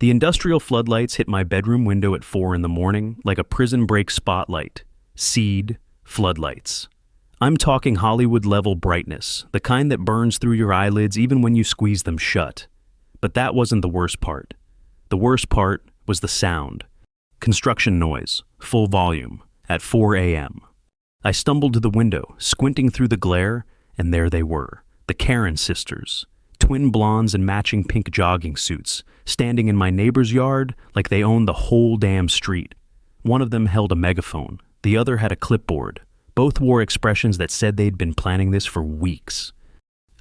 The industrial floodlights hit my bedroom window at 4 in the morning like a prison break spotlight. Seed floodlights. I'm talking Hollywood-level brightness, the kind that burns through your eyelids even when you squeeze them shut. But that wasn't the worst part. The worst part was the sound. Construction noise, full volume, at 4 a.m. I stumbled to the window, squinting through the glare, and there they were, the Karen sisters, twin blondes in matching pink jogging suits, standing in my neighbor's yard like they owned the whole damn street. One of them held a megaphone, the other had a clipboard. Both wore expressions that said they'd been planning this for weeks.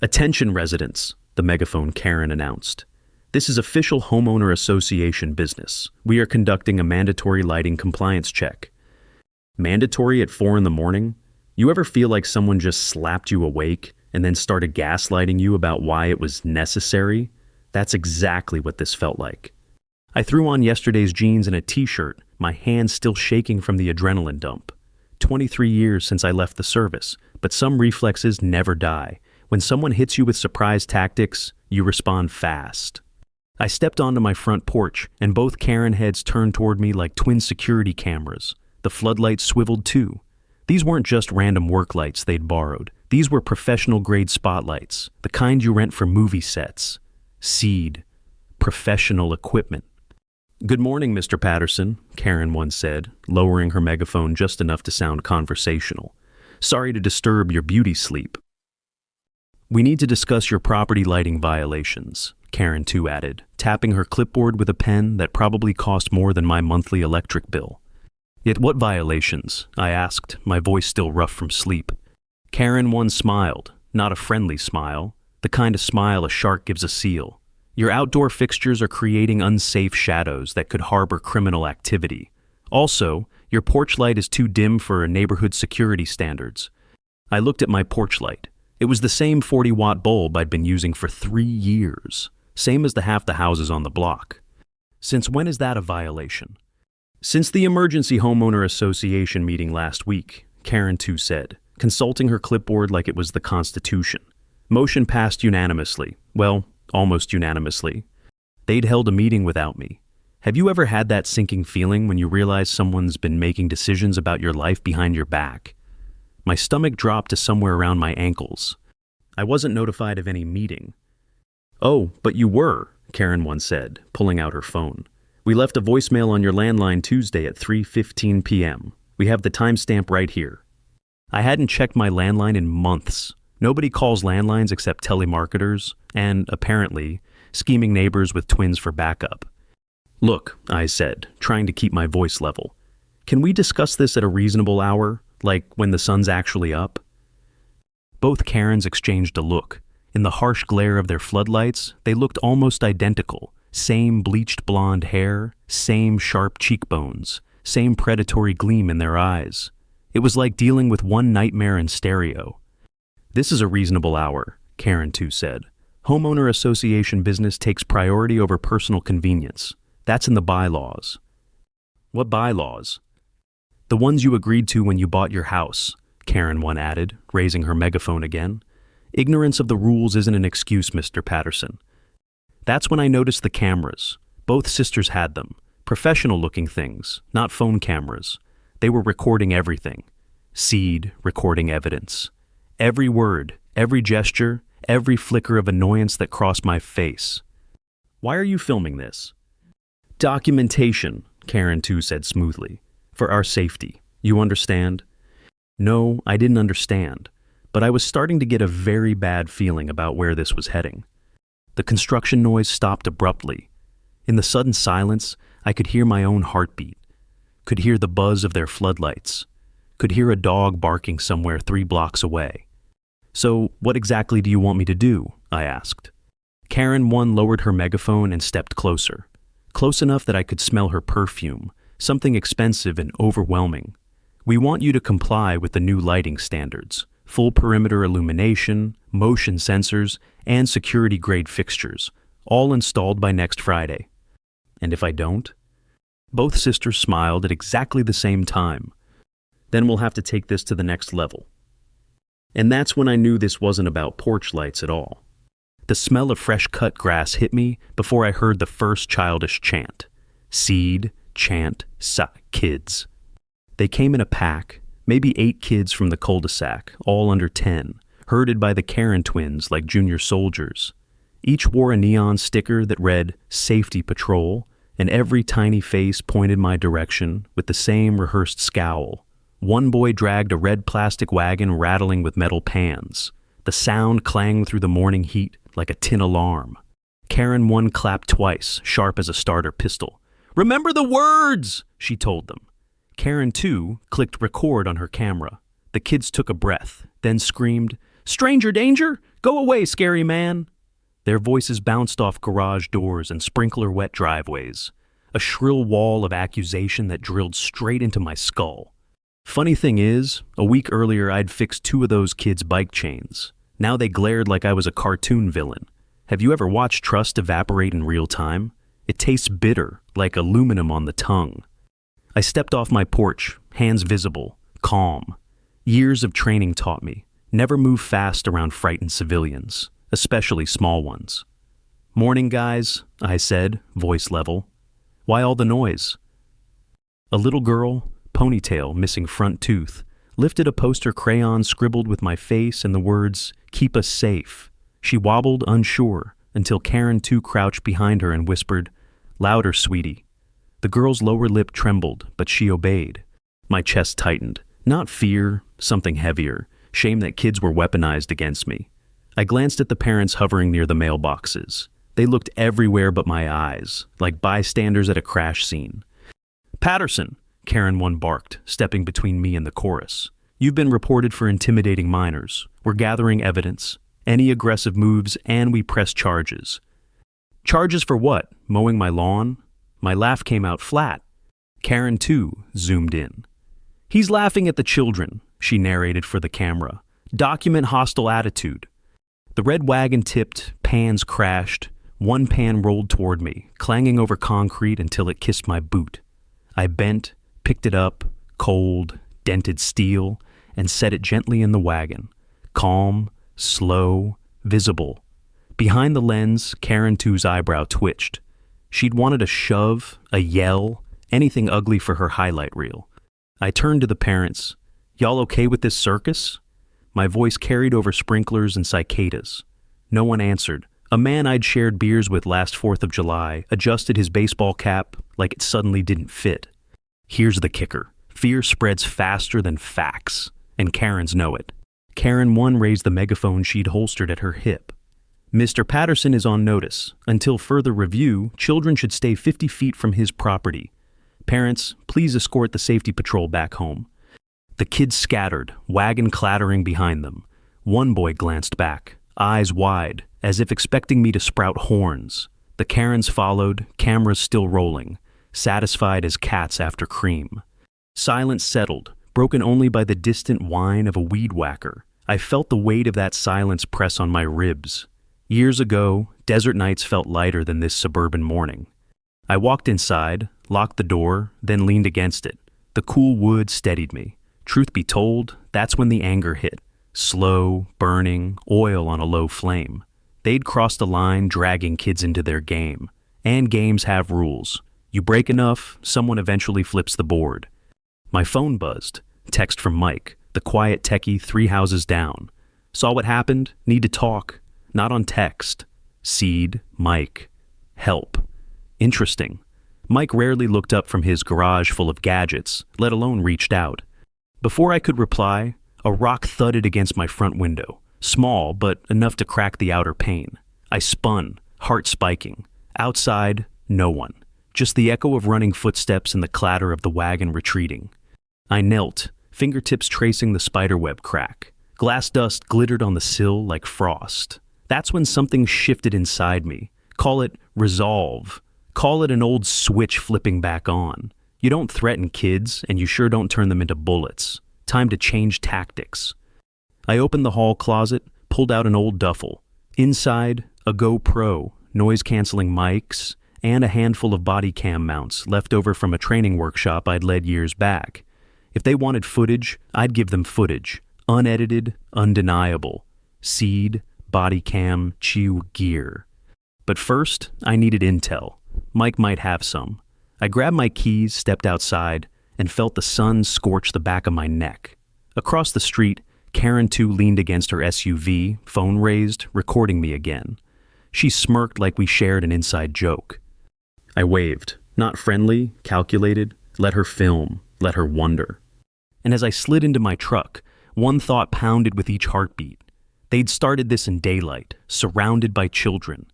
"Attention residents," the megaphone Karen announced. "This is official homeowner association business. We are conducting a mandatory lighting compliance check." Mandatory at 4 in the morning? You ever feel like someone just slapped you awake and then started gaslighting you about why it was necessary? That's exactly what this felt like. I threw on yesterday's jeans and a t-shirt, my hands still shaking from the adrenaline dump. 23 years since I left the service, but some reflexes never die. When someone hits you with surprise tactics, you respond fast. I stepped onto my front porch, and both Karen heads turned toward me like twin security cameras. The floodlights swiveled too. These weren't just random work lights they'd borrowed. These were professional-grade spotlights, the kind you rent for movie sets. Seed. Professional equipment. "Good morning, Mr. Patterson," Karen once said, lowering her megaphone just enough to sound conversational. "Sorry to disturb your beauty sleep." "We need to discuss your property lighting violations," Karen too added, tapping her clipboard with a pen that probably cost more than my monthly electric bill. "Yet what violations?" I asked, my voice still rough from sleep. Karen one smiled, not a friendly smile, the kind of smile a shark gives a seal. "Your outdoor fixtures are creating unsafe shadows that could harbor criminal activity. Also, your porch light is too dim for neighborhood security standards." I looked at my porch light. It was the same 40-watt bulb I'd been using for 3 years, same as the half the houses on the block. "Since when is that a violation?" "Since the Emergency Homeowner Association meeting last week," Karen too said, consulting her clipboard like it was the Constitution. "Motion passed unanimously. Well, almost unanimously. They'd held a meeting without me. Have you ever had that sinking feeling when you realize someone's been making decisions about your life behind your back?" My stomach dropped to somewhere around my ankles. I wasn't notified of any meeting. "Oh, but you were," Karen once said, pulling out her phone. "We left a voicemail on your landline Tuesday at 3:15 p.m. We have the timestamp right here." I hadn't checked my landline in months. Nobody calls landlines except telemarketers and, apparently, scheming neighbors with twins for backup. "Look," I said, trying to keep my voice level. "Can we discuss this at a reasonable hour, like when the sun's actually up?" Both Karens exchanged a look. In the harsh glare of their floodlights, they looked almost identical. Same bleached blonde hair, same sharp cheekbones, same predatory gleam in their eyes. It was like dealing with one nightmare in stereo. "This is a reasonable hour," Karen too said. "Homeowner association business takes priority over personal convenience. That's in the bylaws." "What bylaws?" "The ones you agreed to when you bought your house," Karen one added, raising her megaphone again. "Ignorance of the rules isn't an excuse, Mr. Patterson." That's when I noticed the cameras. Both sisters had them. Professional-looking things, not phone cameras. They were recording everything. Seed recording evidence. Every word, every gesture, every flicker of annoyance that crossed my face. "Why are you filming this?" "Documentation," Karen too said smoothly. "For our safety. You understand?" No, I didn't understand, but I was starting to get a very bad feeling about where this was heading. The construction noise stopped abruptly. In the sudden silence, I could hear my own heartbeat, could hear the buzz of their floodlights, could hear a dog barking somewhere 3 blocks away. "So, what exactly do you want me to do?" I asked. Karen one lowered her megaphone and stepped closer. Close enough that I could smell her perfume, something expensive and overwhelming. "We want you to comply with the new lighting standards. Full perimeter illumination, motion sensors, and security-grade fixtures, all installed by next Friday." "And if I don't?" Both sisters smiled at exactly the same time. "Then we'll have to take this to the next level." And that's when I knew this wasn't about porch lights at all. The smell of fresh cut grass hit me before I heard the first childish chant. Seed, chant, kids. They came in a pack, maybe 8 kids from the cul-de-sac, all under 10, herded by the Karen twins like junior soldiers. Each wore a neon sticker that read, Safety Patrol, and every tiny face pointed my direction with the same rehearsed scowl. One boy dragged a red plastic wagon rattling with metal pans. The sound clanged through the morning heat like a tin alarm. Karen 1 clapped twice, sharp as a starter pistol. "Remember the words!" she told them. Karen 2 clicked record on her camera. The kids took a breath, then screamed, "Stranger danger! Go away, scary man!" Their voices bounced off garage doors and sprinkler-wet driveways, a shrill wall of accusation that drilled straight into my skull. Funny thing is, a week earlier I'd fixed 2 of those kids' bike chains. Now they glared like I was a cartoon villain. Have you ever watched trust evaporate in real time? It tastes bitter, like aluminum on the tongue. I stepped off my porch, hands visible, calm. Years of training taught me, never move fast around frightened civilians, especially small ones. "Morning, guys," I said, voice level. "Why all the noise?" A little girl, ponytail missing front tooth, lifted a poster crayon scribbled with my face and the words, "Keep us safe." She wobbled, unsure, until Karen 2 crouched behind her and whispered, "Louder, sweetie." The girl's lower lip trembled, but she obeyed. My chest tightened. Not fear, something heavier, shame that kids were weaponized against me. I glanced at the parents hovering near the mailboxes. They looked everywhere but my eyes, like bystanders at a crash scene. "Patterson," Karen 1 barked, stepping between me and the chorus. "You've been reported for intimidating minors. We're gathering evidence, any aggressive moves, and we press charges." "Charges for what? Mowing my lawn?" My laugh came out flat. Karen 2 zoomed in. "He's laughing at the children," she narrated for the camera. "Document hostile attitude." The red wagon tipped, pans crashed. One pan rolled toward me, clanging over concrete until it kissed my boot. I bent, picked it up, cold, dented steel, and set it gently in the wagon. Calm, slow, visible. Behind the lens, Karen 2's eyebrow twitched. She'd wanted a shove, a yell, anything ugly for her highlight reel. I turned to the parents. "Y'all okay with this circus?" My voice carried over sprinklers and cicadas. No one answered. A man I'd shared beers with last 4th of July adjusted his baseball cap like it suddenly didn't fit. Here's the kicker. Fear spreads faster than facts, and Karens know it. Karen 1 raised the megaphone she'd holstered at her hip. "Mr. Patterson is on notice. Until further review, children should stay 50 feet from his property. Parents, please escort the safety patrol back home." The kids scattered, wagon clattering behind them. One boy glanced back, eyes wide, as if expecting me to sprout horns. The Karens followed, cameras still rolling, satisfied as cats after cream. Silence settled, broken only by the distant whine of a weed whacker. I felt the weight of that silence press on my ribs. Years ago, desert nights felt lighter than this suburban morning. I walked inside, locked the door, then leaned against it. The cool wood steadied me. Truth be told, that's when the anger hit. Slow, burning, oil on a low flame. They'd crossed a line, dragging kids into their game. And games have rules. You break enough, someone eventually flips the board. My phone buzzed. Text from Mike, the quiet techie 3 houses down. "Saw what happened? Need to talk." Not on text. Seed, Mike. Help. Interesting. Mike rarely looked up from his garage full of gadgets, let alone reached out. Before I could reply, a rock thudded against my front window. Small, but enough to crack the outer pane. I spun, heart spiking. Outside, no one. Just the echo of running footsteps and the clatter of the wagon retreating. I knelt, fingertips tracing the spiderweb crack. Glass dust glittered on the sill like frost. That's when something shifted inside me. Call it resolve. Call it an old switch flipping back on. You don't threaten kids, and you sure don't turn them into bullets. Time to change tactics. I opened the hall closet, pulled out an old duffel. Inside, a GoPro, noise-canceling mics, and a handful of body cam mounts left over from a training workshop I'd led years back. If they wanted footage, I'd give them footage. Unedited, undeniable. Seed, body cam, chew gear. But first, I needed intel. Mike might have some. I grabbed my keys, stepped outside, and felt the sun scorch the back of my neck. Across the street, Karen too leaned against her SUV, phone raised, recording me again. She smirked like we shared an inside joke. I waved, not friendly, calculated, let her film, let her wonder. And as I slid into my truck, one thought pounded with each heartbeat. They'd started this in daylight, surrounded by children.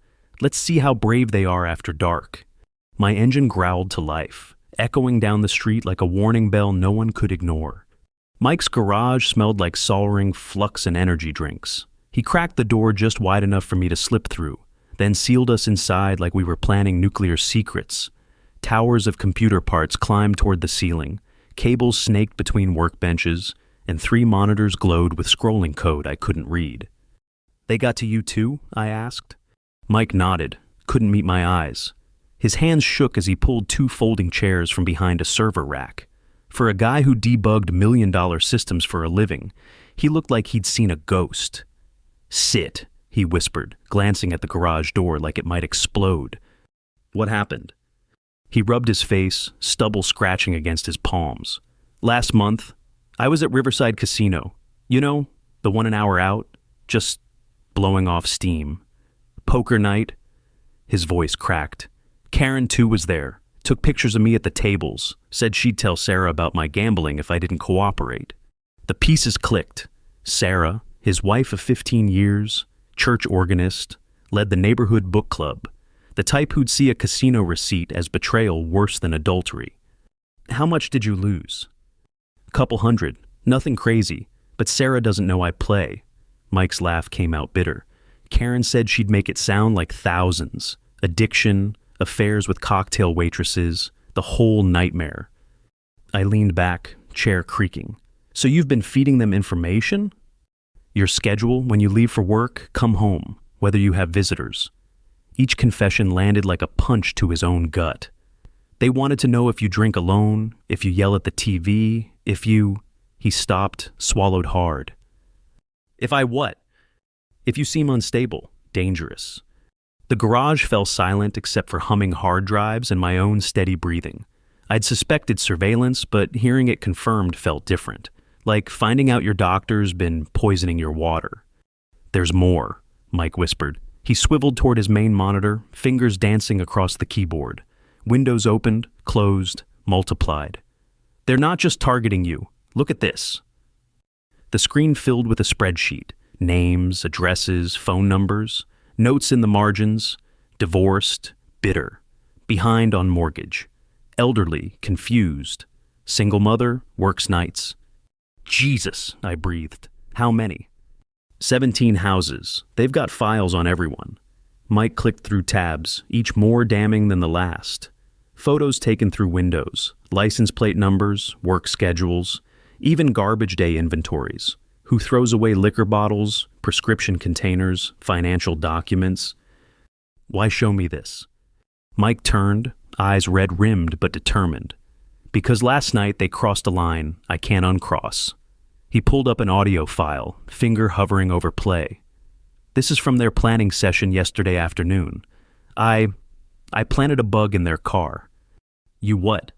Let's see how brave they are after dark. My engine growled to life, echoing down the street like a warning bell no one could ignore. Mike's garage smelled like Solring Flux and energy drinks. He cracked the door just wide enough for me to slip through, then sealed us inside like we were planning nuclear secrets. Towers of computer parts climbed toward the ceiling, cables snaked between workbenches, and 3 monitors glowed with scrolling code I couldn't read. "They got to you too?" I asked. Mike nodded, couldn't meet my eyes. His hands shook as he pulled 2 folding chairs from behind a server rack. For a guy who debugged million-dollar systems for a living, he looked like he'd seen a ghost. "Sit," he whispered, glancing at the garage door like it might explode. "What happened?" He rubbed his face, stubble scratching against his palms. "Last month, I was at Riverside Casino. You know, the one an hour out, just blowing off steam. Poker night." His voice cracked. "Karen too was there. Took pictures of me at the tables, said she'd tell Sarah about my gambling if I didn't cooperate." The pieces clicked. Sarah, his wife of 15 years, church organist, led the neighborhood book club, the type who'd see a casino receipt as betrayal worse than adultery. "How much did you lose?" "Couple hundred. Nothing crazy, but Sarah doesn't know I play." Mike's laugh came out bitter. "Karen said she'd make it sound like thousands. Addiction, affairs with cocktail waitresses, the whole nightmare." I leaned back, chair creaking. "So you've been feeding them information?" "Your schedule, when you leave for work, come home, whether you have visitors." Each confession landed like a punch to his own gut. "They wanted to know if you drink alone, if you yell at the TV, if you..." He stopped, swallowed hard. "If I what?" "If you seem unstable, dangerous." The garage fell silent except for humming hard drives and my own steady breathing. I'd suspected surveillance, but hearing it confirmed felt different, like finding out your doctor's been poisoning your water. "There's more," Mike whispered. He swiveled toward his main monitor, fingers dancing across the keyboard. Windows opened, closed, multiplied. "They're not just targeting you. Look at this." The screen filled with a spreadsheet. Names, addresses, phone numbers, notes in the margins, divorced, bitter, behind on mortgage, elderly, confused, single mother, works nights. "Jesus," I breathed. "How many?" 17 houses. They've got files on everyone." Mike clicked through tabs, each more damning than the last. Photos taken through windows, license plate numbers, work schedules, even garbage day inventories. Who throws away liquor bottles, prescription containers, financial documents? "Why show me this?" Mike turned, eyes red-rimmed but determined. "Because last night they crossed a line I can't uncross." He pulled up an audio file, finger hovering over play. "This is from their planning session yesterday afternoon. I planted a bug in their car." "You what?"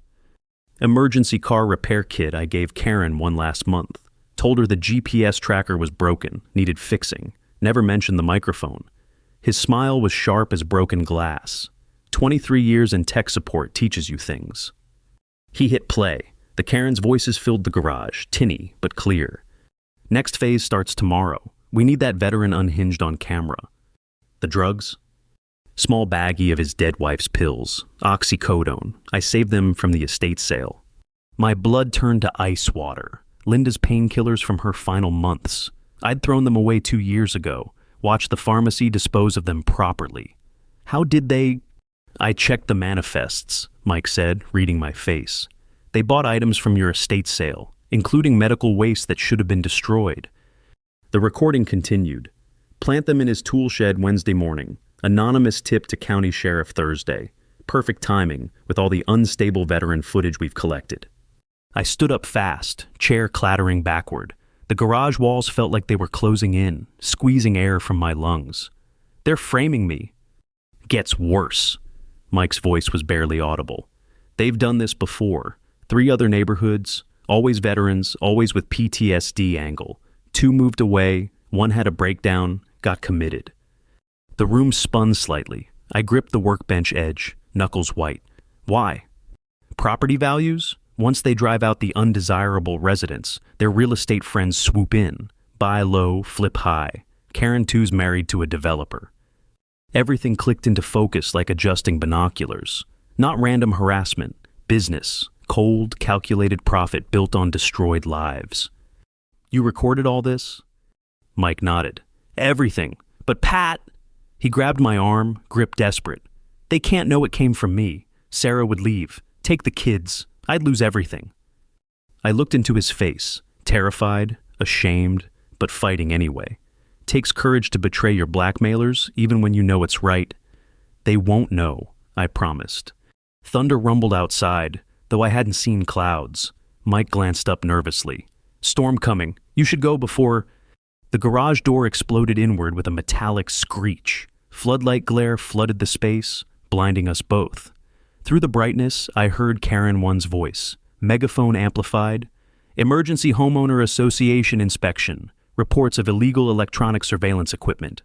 "Emergency car repair kit I gave Karen one last month. Told her the GPS tracker was broken, needed fixing. Never mentioned the microphone." His smile was sharp as broken glass. 23 years in tech support teaches you things. He hit play. The Karen's voices filled the garage, tinny but clear. "Next phase starts tomorrow. We need that veteran unhinged on camera." "The drugs?" Small baggie of his dead wife's pills, oxycodone. I saved them from the estate sale. My blood turned to ice water. Linda's painkillers from her final months. I'd thrown them away 2 years ago, watched the pharmacy dispose of them properly. "How did they..." "I checked the manifests," Mike said, reading my face. "They bought items from your estate sale, including medical waste that should have been destroyed." The recording continued. "Plant them in his tool shed Wednesday morning. Anonymous tip to County Sheriff Thursday. Perfect timing with all the unstable veteran footage we've collected." I stood up fast, chair clattering backward. The garage walls felt like they were closing in, squeezing air from my lungs. They're framing me. Gets worse. Mike's voice was barely audible. They've done this before. 3 other neighborhoods, always veterans, always with PTSD angle. 2 moved away, 1 had a breakdown, got committed. The room spun slightly. I gripped the workbench edge, knuckles white. Why? Property values? Once they drive out the undesirable residents, their real estate friends swoop in. Buy low, flip high. Karen 2's married to a developer. Everything clicked into focus like adjusting binoculars. Not random harassment. Business. Cold, calculated profit built on destroyed lives. You recorded all this? Mike nodded. Everything. But Pat... He grabbed my arm, gripped desperate. They can't know it came from me. Sarah would leave. Take the kids. I'd lose everything. I looked into his face, terrified, ashamed, but fighting anyway. Takes courage to betray your blackmailers, even when you know it's right. They won't know, I promised. Thunder rumbled outside, though I hadn't seen clouds. Mike glanced up nervously. Storm coming. You should go before... The garage door exploded inward with a metallic screech. Floodlight glare flooded the space, blinding us both. Through the brightness, I heard Karen 1's voice, megaphone amplified. Emergency Homeowner Association inspection. Reports of illegal electronic surveillance equipment.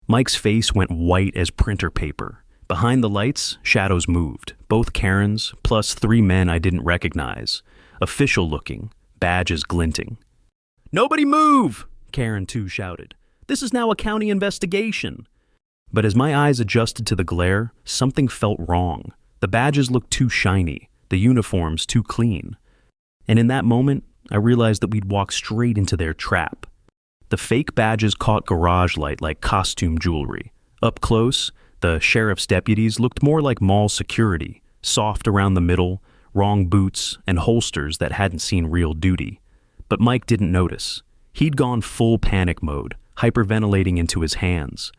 Mike's face went white as printer paper. Behind the lights, shadows moved. Both Karens, plus 3 men I didn't recognize. Official looking, badges glinting. Nobody move! Karen 2 shouted. This is now a county investigation. But as my eyes adjusted to the glare, something felt wrong. The badges looked too shiny, the uniforms too clean. And in that moment, I realized that we'd walked straight into their trap. The fake badges caught garage light like costume jewelry. Up close, the sheriff's deputies looked more like mall security, soft around the middle, wrong boots, and holsters that hadn't seen real duty. But Mike didn't notice. He'd gone full panic mode, hyperventilating into his hands.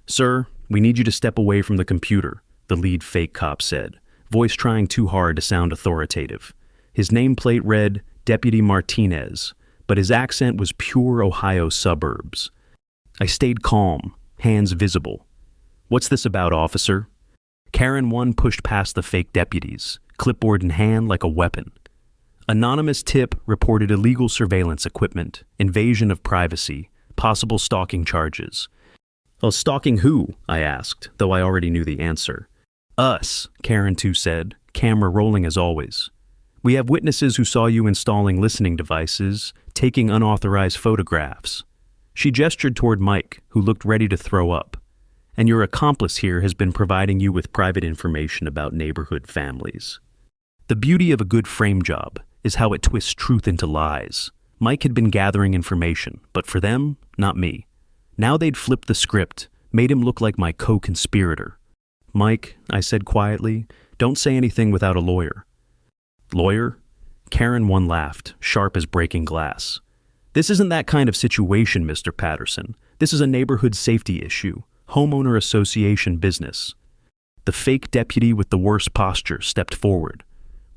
Sir, we need you to step away from the computer, the lead fake cop said, voice trying too hard to sound authoritative. His nameplate read Deputy Martinez, but his accent was pure Ohio suburbs. I stayed calm, hands visible. What's this about, officer? Karen 1 pushed past the fake deputies, clipboard in hand like a weapon. Anonymous tip reported illegal surveillance equipment, invasion of privacy, possible stalking charges. Stalking who? I asked, though I already knew the answer. Us, Karen 2 said, camera rolling as always. We have witnesses who saw you installing listening devices, taking unauthorized photographs. She gestured toward Mike, who looked ready to throw up. And your accomplice here has been providing you with private information about neighborhood families. The beauty of a good frame job is how it twists truth into lies. Mike had been gathering information, but for them, not me. Now they'd flipped the script, made him look like my co-conspirator. Mike, I said quietly, don't say anything without a lawyer. Lawyer? Karen 1 laughed, sharp as breaking glass. This isn't that kind of situation, Mr. Patterson. This is a neighborhood safety issue, homeowner association business. The fake deputy with the worst posture stepped forward.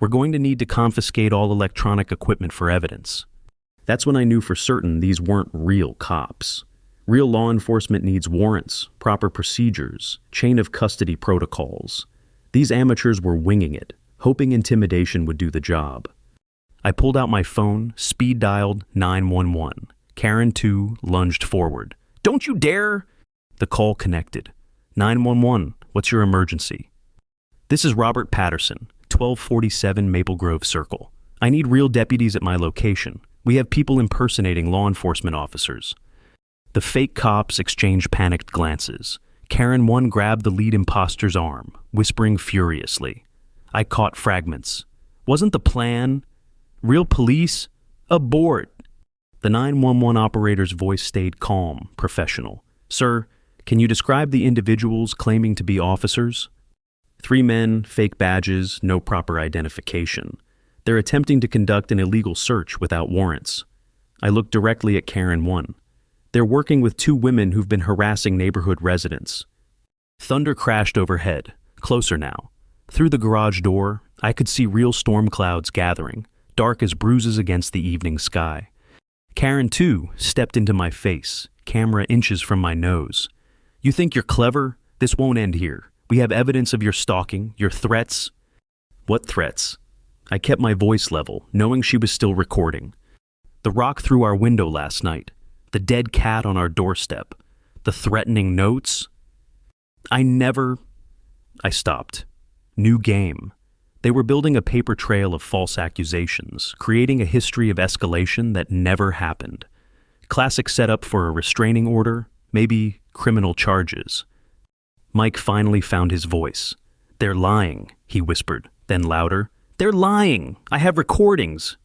We're going to need to confiscate all electronic equipment for evidence. That's when I knew for certain these weren't real cops. Real law enforcement needs warrants, proper procedures, chain of custody protocols. These amateurs were winging it, hoping intimidation would do the job. I pulled out my phone, speed dialed 911. Karen 2 lunged forward. Don't you dare! The call connected. 911, what's your emergency? This is Robert Patterson, 1247 Maple Grove Circle. I need real deputies at my location. We have people impersonating law enforcement officers. The fake cops exchanged panicked glances. Karen 1 grabbed the lead imposter's arm, whispering furiously. I caught fragments. Wasn't the plan? Real police? Abort! The 911 operator's voice stayed calm, professional. Sir, can you describe the individuals claiming to be officers? 3 men, fake badges, no proper identification. They're attempting to conduct an illegal search without warrants. I looked directly at Karen 1. They're working with 2 women who've been harassing neighborhood residents. Thunder crashed overhead, closer now. Through the garage door, I could see real storm clouds gathering, dark as bruises against the evening sky. Karen, too, stepped into my face, camera inches from my nose. You think you're clever? This won't end here. We have evidence of your stalking, your threats. What threats? I kept my voice level, knowing she was still recording. The rock through our window last night, the dead cat on our doorstep, the threatening notes. I stopped. New game. They were building a paper trail of false accusations, creating a history of escalation that never happened. Classic setup for a restraining order, maybe criminal charges. Mike finally found his voice. They're lying, he whispered, then louder. They're lying! I have recordings!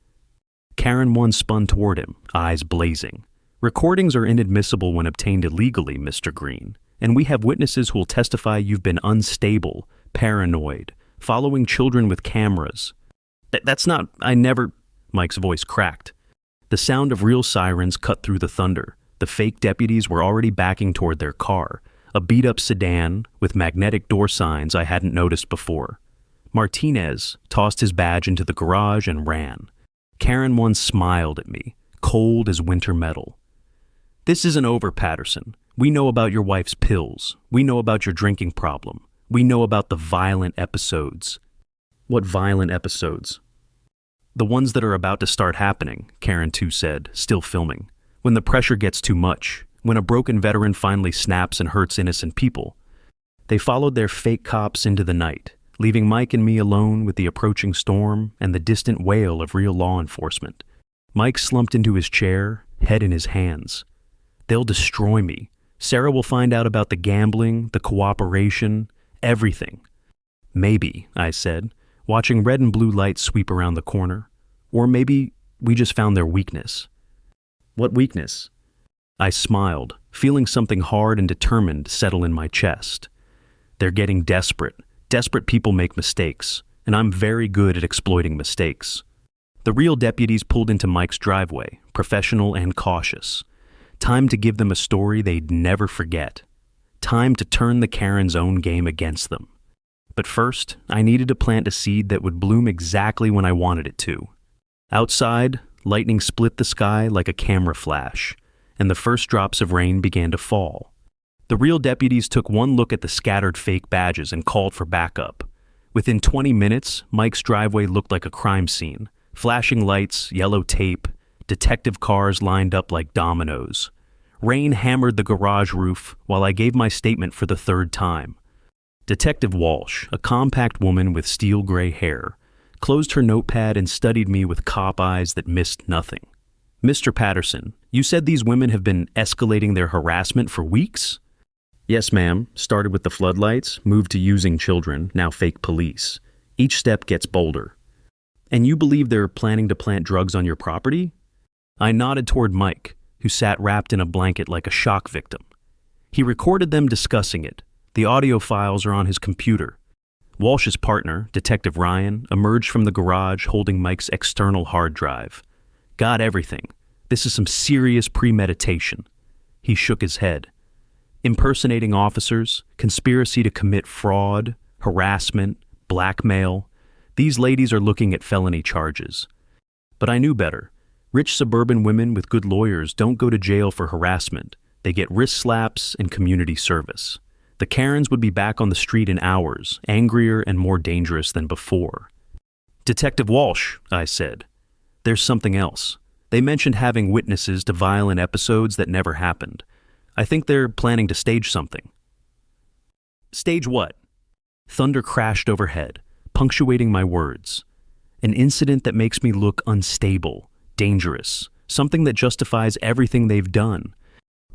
Karen 1 spun toward him, eyes blazing. Recordings are inadmissible when obtained illegally, Mr. Green, and we have witnesses who will testify you've been unstable, paranoid, following children with cameras. That's not, Mike's voice cracked. The sound of real sirens cut through the thunder. The fake deputies were already backing toward their car, a beat-up sedan with magnetic door signs I hadn't noticed before. Martinez tossed his badge into the garage and ran. Karen 1 smiled at me, cold as winter metal. This isn't over, Patterson. We know about your wife's pills. We know about your drinking problem. We know about the violent episodes. What violent episodes? The ones that are about to start happening, Karen 2 said, still filming. When the pressure gets too much, when a broken veteran finally snaps and hurts innocent people. They followed their fake cops into the night, leaving Mike and me alone with the approaching storm and the distant wail of real law enforcement. Mike slumped into his chair, head in his hands. They'll destroy me. Sarah will find out about the gambling, the cooperation, everything. Maybe, I said, watching red and blue lights sweep around the corner. Or maybe we just found their weakness. What weakness? I smiled, feeling something hard and determined settle in my chest. They're getting desperate. Desperate people make mistakes, and I'm very good at exploiting mistakes. The real deputies pulled into Mike's driveway, professional and cautious. Time to give them a story they'd never forget. Time to turn the Karen's own game against them. But first, I needed to plant a seed that would bloom exactly when I wanted it to. Outside, lightning split the sky like a camera flash, and the first drops of rain began to fall. The real deputies took one look at the scattered fake badges and called for backup. Within 20 minutes, Mike's driveway looked like a crime scene. Flashing lights, yellow tape, detective cars lined up like dominoes. Rain hammered the garage roof while I gave my statement for the third time. Detective Walsh, a compact woman with steel gray hair, closed her notepad and studied me with cop eyes that missed nothing. Mr. Patterson, you said these women have been escalating their harassment for weeks? Yes, ma'am. Started with the floodlights, moved to using children, now fake police. Each step gets bolder. And you believe they're planning to plant drugs on your property? I nodded toward Mike, who sat wrapped in a blanket like a shock victim. He recorded them discussing it. The audio files are on his computer. Walsh's partner, Detective Ryan, emerged from the garage holding Mike's external hard drive. Got everything. This is some serious premeditation. He shook his head. Impersonating officers, conspiracy to commit fraud, harassment, blackmail. These ladies are looking at felony charges. But I knew better. Rich suburban women with good lawyers don't go to jail for harassment. They get wrist slaps and community service. The Karens would be back on the street in hours, angrier and more dangerous than before. Detective Walsh, I said. There's something else. They mentioned having witnesses to violent episodes that never happened. I think they're planning to stage something. Stage what? Thunder crashed overhead, punctuating my words. An incident that makes me look unstable, dangerous, something that justifies everything they've done.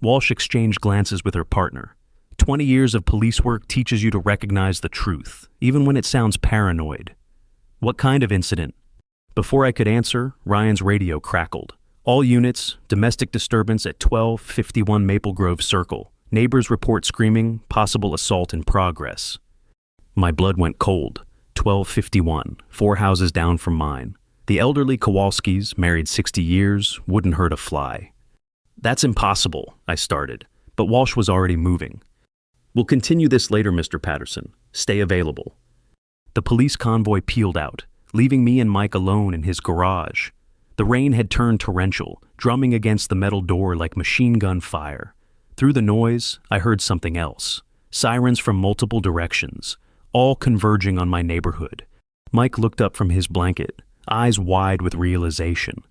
Walsh exchanged glances with her partner. 20 years of police work teaches you to recognize the truth, even when it sounds paranoid. What kind of incident? Before I could answer, Ryan's radio crackled. All units, domestic disturbance at 1251 Maple Grove Circle. Neighbors report screaming, possible assault in progress. My blood went cold. 1251, 4 houses down from mine. The elderly Kowalskis, married 60 years, wouldn't hurt a fly. That's impossible, I started, but Walsh was already moving. We'll continue this later, Mr. Patterson. Stay available. The police convoy peeled out, leaving me and Mike alone in his garage. The The rain had turned torrential, drumming against the metal door like machine gun fire. Through the noise, I heard something else. Sirens from multiple directions, all converging on my neighborhood. Mike looked up from his blanket, eyes wide with realization.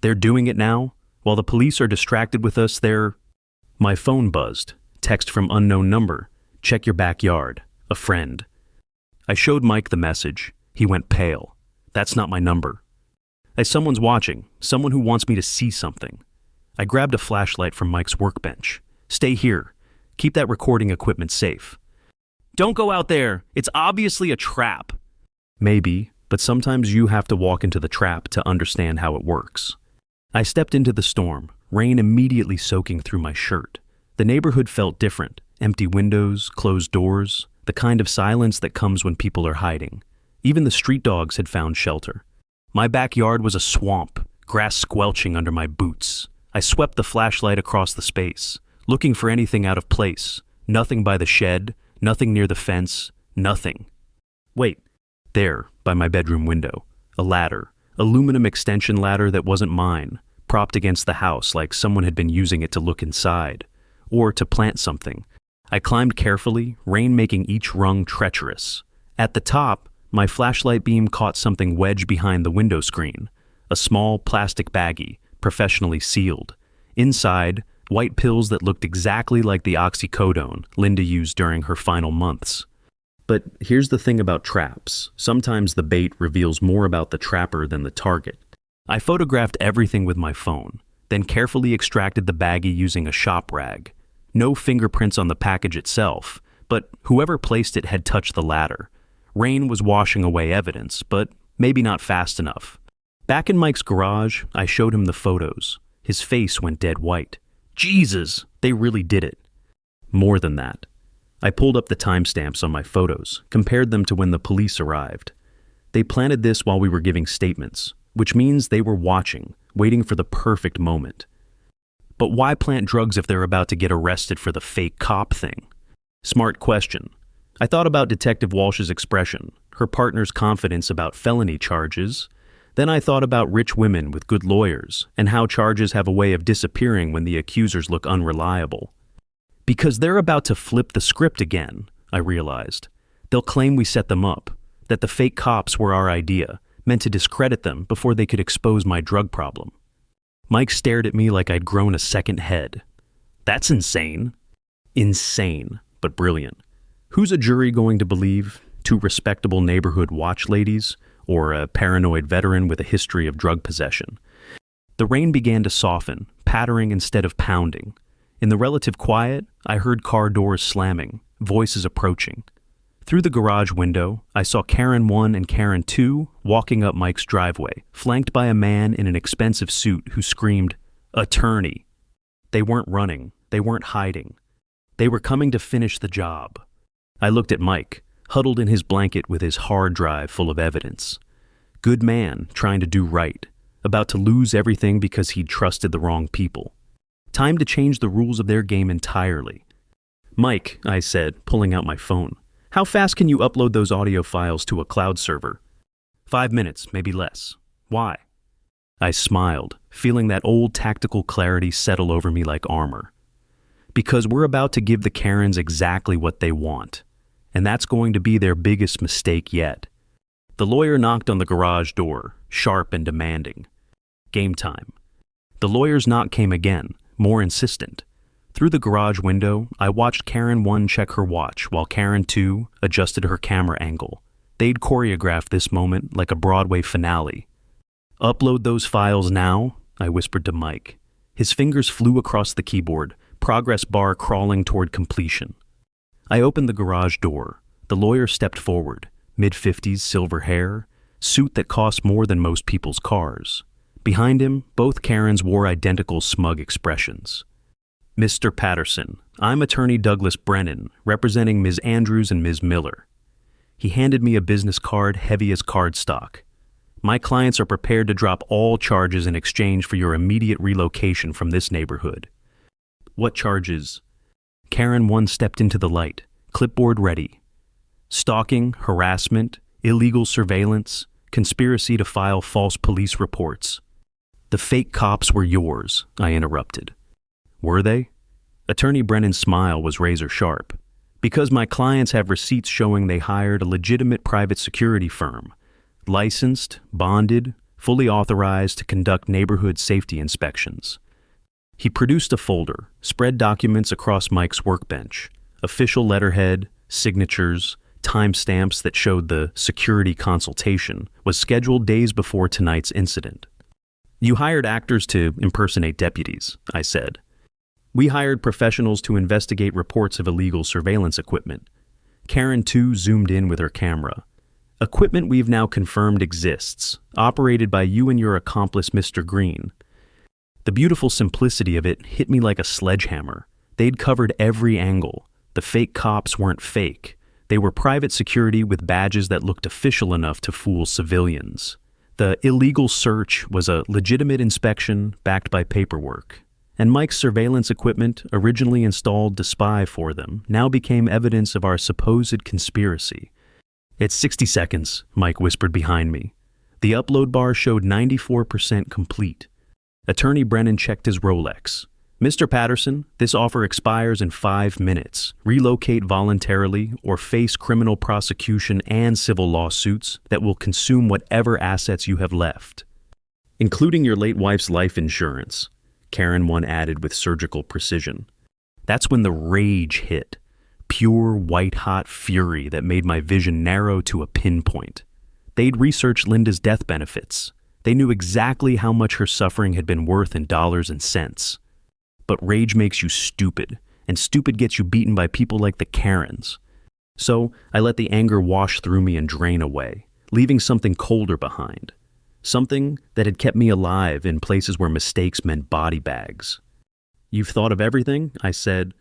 They're doing it now? While the police are distracted with us, they're... My phone buzzed. Text from unknown number. Check your backyard. A friend. I showed Mike the message. He went pale. That's not my number. Someone's watching. Someone who wants me to see something. I grabbed a flashlight from Mike's workbench. Stay here. Keep that recording equipment safe. Don't go out there. It's obviously a trap. Maybe, but sometimes you have to walk into the trap to understand how it works. I stepped into the storm, rain immediately soaking through my shirt. The neighborhood felt different. Empty windows, closed doors, the kind of silence that comes when people are hiding. Even the street dogs had found shelter. My backyard was a swamp, grass squelching under my boots. I swept the flashlight across the space, looking for anything out of place. Nothing by the shed, nothing near the fence, nothing. Wait, there, by my bedroom window, a ladder, aluminum extension ladder that wasn't mine, propped against the house like someone had been using it to look inside, or to plant something. I climbed carefully, rain making each rung treacherous. At the top, my flashlight beam caught something wedged behind the window screen, a small plastic baggie, professionally sealed. Inside, white pills that looked exactly like the oxycodone Linda used during her final months. But here's the thing about traps. Sometimes the bait reveals more about the trapper than the target. I photographed everything with my phone, then carefully extracted the baggie using a shop rag. No fingerprints on the package itself, but whoever placed it had touched the ladder. Rain was washing away evidence, but maybe not fast enough. Back in Mike's garage, I showed him the photos. His face went dead white. Jesus, they really did it. More than that. I pulled up the timestamps on my photos, compared them to when the police arrived. They planted this while we were giving statements, which means they were watching, waiting for the perfect moment. But why plant drugs if they're about to get arrested for the fake cop thing? Smart question. I thought about Detective Walsh's expression, her partner's confidence about felony charges. Then I thought about rich women with good lawyers and how charges have a way of disappearing when the accusers look unreliable. Because they're about to flip the script again, I realized. They'll claim we set them up, that the fake cops were our idea, meant to discredit them before they could expose my drug problem. Mike stared at me like I'd grown a second head. That's insane. Insane, but brilliant. Who's a jury going to believe? Two respectable neighborhood watch ladies, or a paranoid veteran with a history of drug possession? The rain began to soften, pattering instead of pounding. In the relative quiet, I heard car doors slamming, voices approaching. Through the garage window, I saw Karen 1 and Karen 2 walking up Mike's driveway, flanked by a man in an expensive suit who screamed, "Attorney!" They weren't running, they weren't hiding. They were coming to finish the job. I looked at Mike, huddled in his blanket with his hard drive full of evidence. Good man, trying to do right, about to lose everything because he'd trusted the wrong people. Time to change the rules of their game entirely. "Mike," I said, pulling out my phone, "how fast can you upload those audio files to a cloud server?" 5 minutes, maybe less. Why? I smiled, feeling that old tactical clarity settle over me like armor. Because we're about to give the Karens exactly what they want. And that's going to be their biggest mistake yet. The lawyer knocked on the garage door, sharp and demanding. Game time. The lawyer's knock came again, more insistent. Through the garage window, I watched Karen 1 check her watch while Karen 2 adjusted her camera angle. They'd choreographed this moment like a Broadway finale. "Upload those files now," I whispered to Mike. His fingers flew across the keyboard, progress bar crawling toward completion. I opened the garage door. The lawyer stepped forward, mid-50s, silver hair, suit that cost more than most people's cars. Behind him, both Karens wore identical smug expressions. "Mr. Patterson, I'm attorney Douglas Brennan, representing Ms. Andrews and Ms. Miller." He handed me a business card heavy as cardstock. "My clients are prepared to drop all charges in exchange for your immediate relocation from this neighborhood." "What charges?" Karen 1 stepped into the light, clipboard ready. "Stalking, harassment, illegal surveillance, conspiracy to file false police reports." The fake cops were yours, I interrupted. Were they? Attorney Brennan's smile was razor sharp. Because my clients have receipts showing they hired a legitimate private security firm, licensed, bonded, fully authorized to conduct neighborhood safety inspections. He produced a folder, spread documents across Mike's workbench, official letterhead, signatures, timestamps that showed the security consultation was scheduled days before tonight's incident. You hired actors to impersonate deputies, I said. We hired professionals to investigate reports of illegal surveillance equipment. Karen, too, zoomed in with her camera. Equipment we've now confirmed exists, operated by you and your accomplice, Mr. Green. The beautiful simplicity of it hit me like a sledgehammer. They'd covered every angle. The fake cops weren't fake. They were private security with badges that looked official enough to fool civilians. The illegal search was a legitimate inspection backed by paperwork. And Mike's surveillance equipment, originally installed to spy for them, now became evidence of our supposed conspiracy. It's 60 seconds, Mike whispered behind me. The upload bar showed 94% complete. Attorney Brennan checked his Rolex. Mr. Patterson, this offer expires in 5 minutes. Relocate voluntarily or face criminal prosecution and civil lawsuits that will consume whatever assets you have left, including your late wife's life insurance, Karen one added with surgical precision. That's when the rage hit. Pure white-hot fury that made my vision narrow to a pinpoint. They'd researched Linda's death benefits. They knew exactly how much her suffering had been worth in dollars and cents. But rage makes you stupid, and stupid gets you beaten by people like the Karens. So I let the anger wash through me and drain away, leaving something colder behind. Something that had kept me alive in places where mistakes meant body bags. You've thought of everything? I said.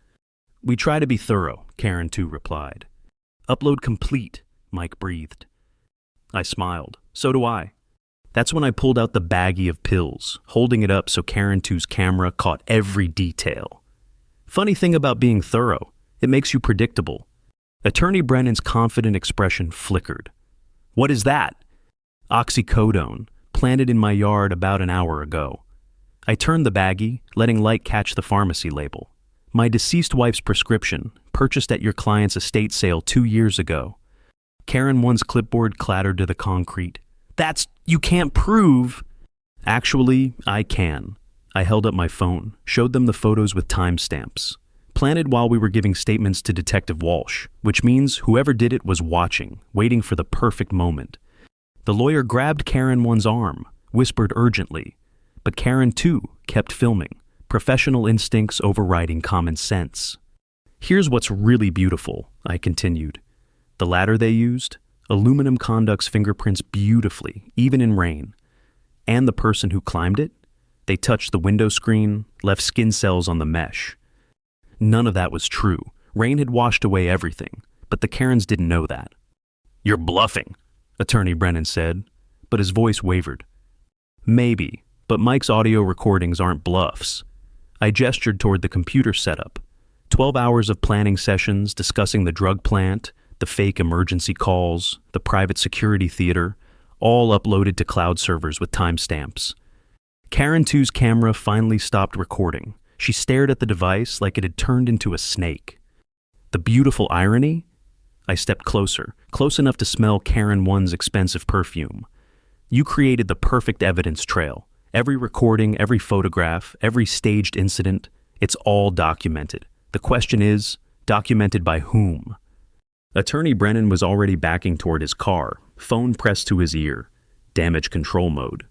We try to be thorough, Karen too replied. Upload complete, Mike breathed. I smiled. So do I. That's when I pulled out the baggie of pills, holding it up so Karen 2's camera caught every detail. Funny thing about being thorough, it makes you predictable. Attorney Brennan's confident expression flickered. What is that? Oxycodone, planted in my yard about an hour ago. I turned the baggie, letting light catch the pharmacy label. My deceased wife's prescription, purchased at your client's estate sale 2 years ago. Karen 1's clipboard clattered to the concrete. You can't prove. Actually, I can. I held up my phone, showed them the photos with timestamps. Planted while we were giving statements to Detective Walsh, which means whoever did it was watching, waiting for the perfect moment. The lawyer grabbed Karen 1's arm, whispered urgently. But Karen 2 kept filming, professional instincts overriding common sense. Here's what's really beautiful, I continued. The ladder they used? Aluminum conducts fingerprints beautifully, even in rain. And the person who climbed it? They touched the window screen, left skin cells on the mesh. None of that was true. Rain had washed away everything, but the Karens didn't know that. You're bluffing, Attorney Brennan said, but his voice wavered. Maybe, but Mike's audio recordings aren't bluffs. I gestured toward the computer setup. 12 hours of planning sessions discussing the drug plant, the fake emergency calls, the private security theater, all uploaded to cloud servers with timestamps. Karen 2's camera finally stopped recording. She stared at the device like it had turned into a snake. The beautiful irony? I stepped closer, close enough to smell Karen 1's expensive perfume. You created the perfect evidence trail. Every recording, every photograph, every staged incident, it's all documented. The question is, documented by whom? Attorney Brennan was already backing toward his car, phone pressed to his ear. Damage control mode.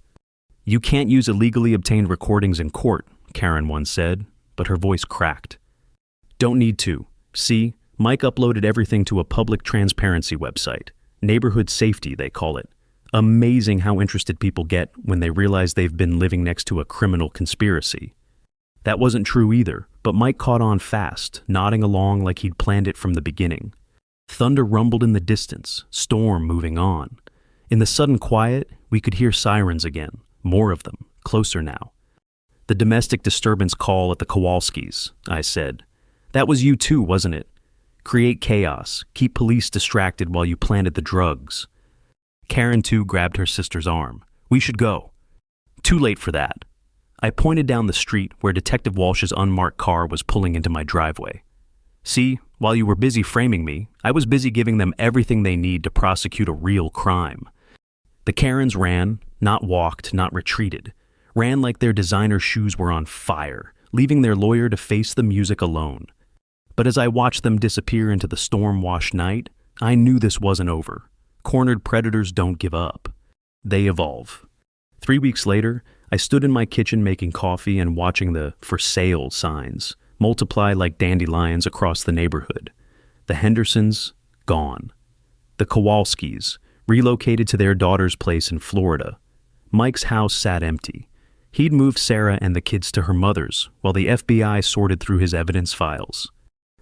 You can't use illegally obtained recordings in court, Karen 1 said, but her voice cracked. Don't need to. See, Mike uploaded everything to a public transparency website. Neighborhood safety, they call it. Amazing how interested people get when they realize they've been living next to a criminal conspiracy. That wasn't true either, but Mike caught on fast, nodding along like he'd planned it from the beginning. Thunder rumbled in the distance, storm moving on. In the sudden quiet, we could hear sirens again, more of them, closer now. The domestic disturbance call at the Kowalskis, I said. That was you too, wasn't it? Create chaos, keep police distracted while you planted the drugs. Karen 2 grabbed her sister's arm. We should go. Too late for that, I pointed down the street where Detective Walsh's unmarked car was pulling into my driveway. See, while you were busy framing me, I was busy giving them everything they need to prosecute a real crime. The Karens ran, not walked, not retreated. Ran like their designer shoes were on fire, leaving their lawyer to face the music alone. But as I watched them disappear into the storm-washed night, I knew this wasn't over. Cornered predators don't give up. They evolve. 3 weeks later, I stood in my kitchen making coffee and watching the "for sale" signs multiply like dandelions across the neighborhood. The Hendersons, gone. The Kowalskis, relocated to their daughter's place in Florida. Mike's house sat empty. He'd moved Sarah and the kids to her mother's while the FBI sorted through his evidence files.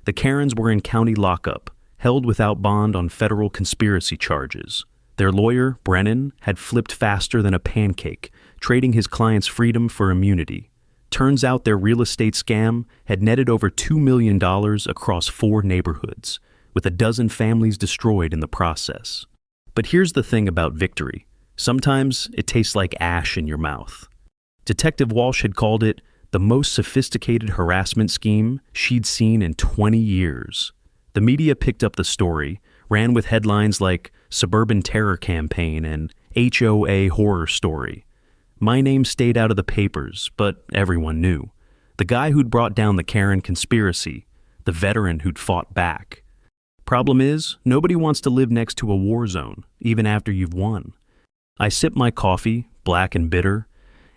The Karens were in county lockup, held without bond on federal conspiracy charges. Their lawyer, Brennan, had flipped faster than a pancake, trading his client's freedom for immunity. Turns out their real estate scam had netted over $2 million across 4 neighborhoods, with a dozen families destroyed in the process. But here's the thing about victory. Sometimes it tastes like ash in your mouth. Detective Walsh had called it the most sophisticated harassment scheme she'd seen in 20 years. The media picked up the story, ran with headlines like "Suburban Terror Campaign" and "HOA Horror Story." My name stayed out of the papers, but everyone knew. The guy who'd brought down the Karen conspiracy, the veteran who'd fought back. Problem is, nobody wants to live next to a war zone, even after you've won. I sip my coffee, black and bitter,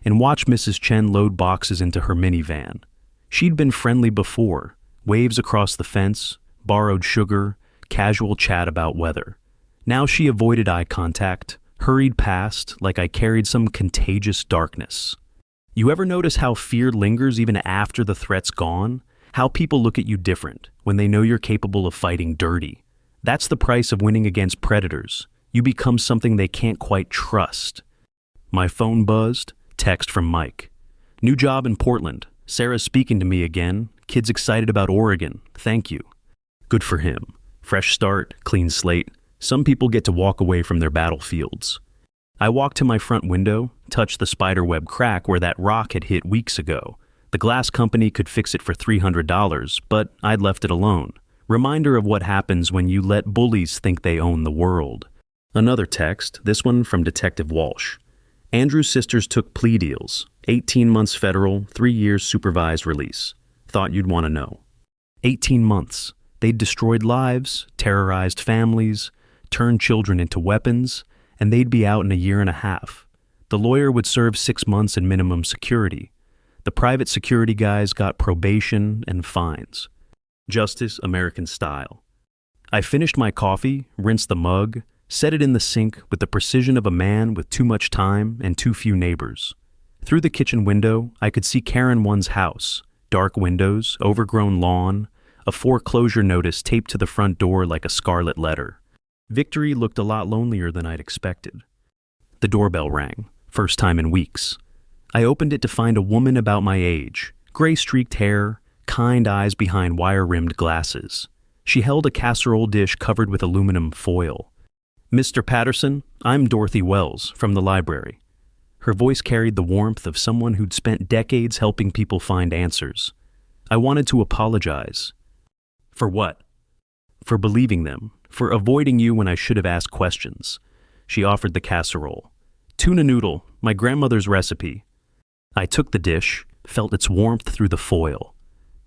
and watch Mrs. Chen load boxes into her minivan. She'd been friendly before, waves across the fence, borrowed sugar, casual chat about weather. Now she avoided eye contact, hurried past like I carried some contagious darkness. You ever notice how fear lingers even after the threat's gone? How people look at you different when they know you're capable of fighting dirty? That's the price of winning against predators. You become something they can't quite trust. My phone buzzed, text from Mike. New job in Portland. Sarah's speaking to me again. Kids excited about Oregon. Thank you. Good for him. Fresh start, clean slate. Some people get to walk away from their battlefields. I walked to my front window, touched the spiderweb crack where that rock had hit weeks ago. The glass company could fix it for $300, but I'd left it alone. Reminder of what happens when you let bullies think they own the world. Another text, this one from Detective Walsh. Andrew's sisters took plea deals. 18 months federal, 3 years supervised release. Thought you'd want to know. 18 months. They'd destroyed lives, terrorized families, turned children into weapons, and they'd be out in a year and a half. The lawyer would serve 6 months in minimum security. The private security guys got probation and fines. Justice American style. I finished my coffee, rinsed the mug, set it in the sink with the precision of a man with too much time and too few neighbors. Through the kitchen window, I could see Karen One's house. Dark windows, overgrown lawn, a foreclosure notice taped to the front door like a scarlet letter. Victory looked a lot lonelier than I'd expected. The doorbell rang, first time in weeks. I opened it to find a woman about my age, gray-streaked hair, kind eyes behind wire-rimmed glasses. She held a casserole dish covered with aluminum foil. "Mr. Patterson, I'm Dorothy Wells from the library." Her voice carried the warmth of someone who'd spent decades helping people find answers. I wanted to apologize. For what? For believing them, for avoiding you when I should have asked questions. She offered the casserole. "Tuna noodle, my grandmother's recipe." I took the dish, felt its warmth through the foil.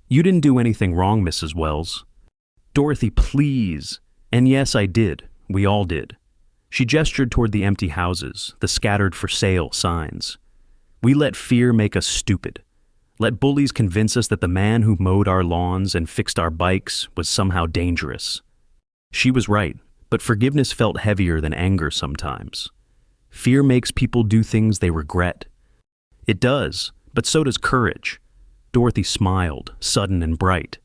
"You didn't do anything wrong, Mrs. Wells." "Dorothy, please." And yes, I did. We all did. She gestured toward the empty houses, the scattered for sale signs. We let fear make us stupid. Let bullies convince us that the man who mowed our lawns and fixed our bikes was somehow dangerous. She was right, but forgiveness felt heavier than anger sometimes. Fear makes people do things they regret. It does, but so does courage. Dorothy smiled, sudden and bright.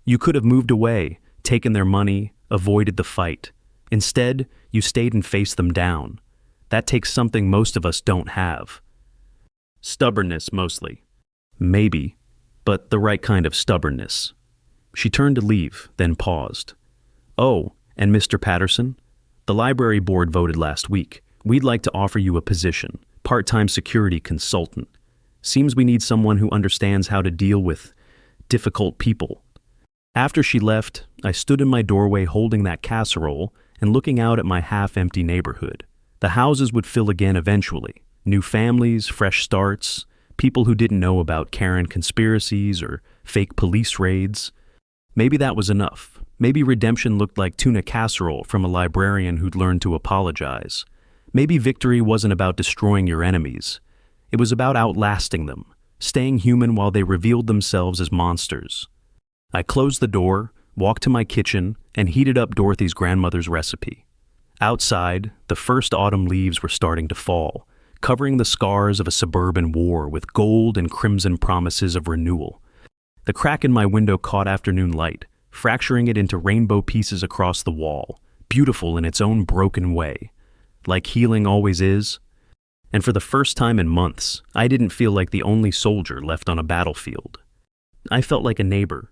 You could have moved away, taken their money, avoided the fight. Instead, you stayed and faced them down. That takes something most of us don't have. Stubbornness, mostly. Maybe, but the right kind of stubbornness. She turned to leave, then paused. "Oh, and Mr. Patterson? The library board voted last week. We'd like to offer you a position, part-time security consultant. Seems we need someone who understands how to deal with difficult people. After she left, I stood in my doorway holding that casserole and looking out at my half-empty neighborhood. The houses would fill again eventually. New families, fresh starts, people who didn't know about Karen conspiracies or fake police raids. Maybe that was enough. Maybe redemption looked like tuna casserole from a librarian who'd learned to apologize. Maybe victory wasn't about destroying your enemies. It was about outlasting them, staying human while they revealed themselves as monsters. I closed the door, walked to my kitchen, and heated up Dorothy's grandmother's recipe. Outside, the first autumn leaves were starting to fall, covering the scars of a suburban war with gold and crimson promises of renewal. The crack in my window caught afternoon light, fracturing it into rainbow pieces across the wall, beautiful in its own broken way, like healing always is. And for the first time in months, I didn't feel like the only soldier left on a battlefield. I felt like a neighbor,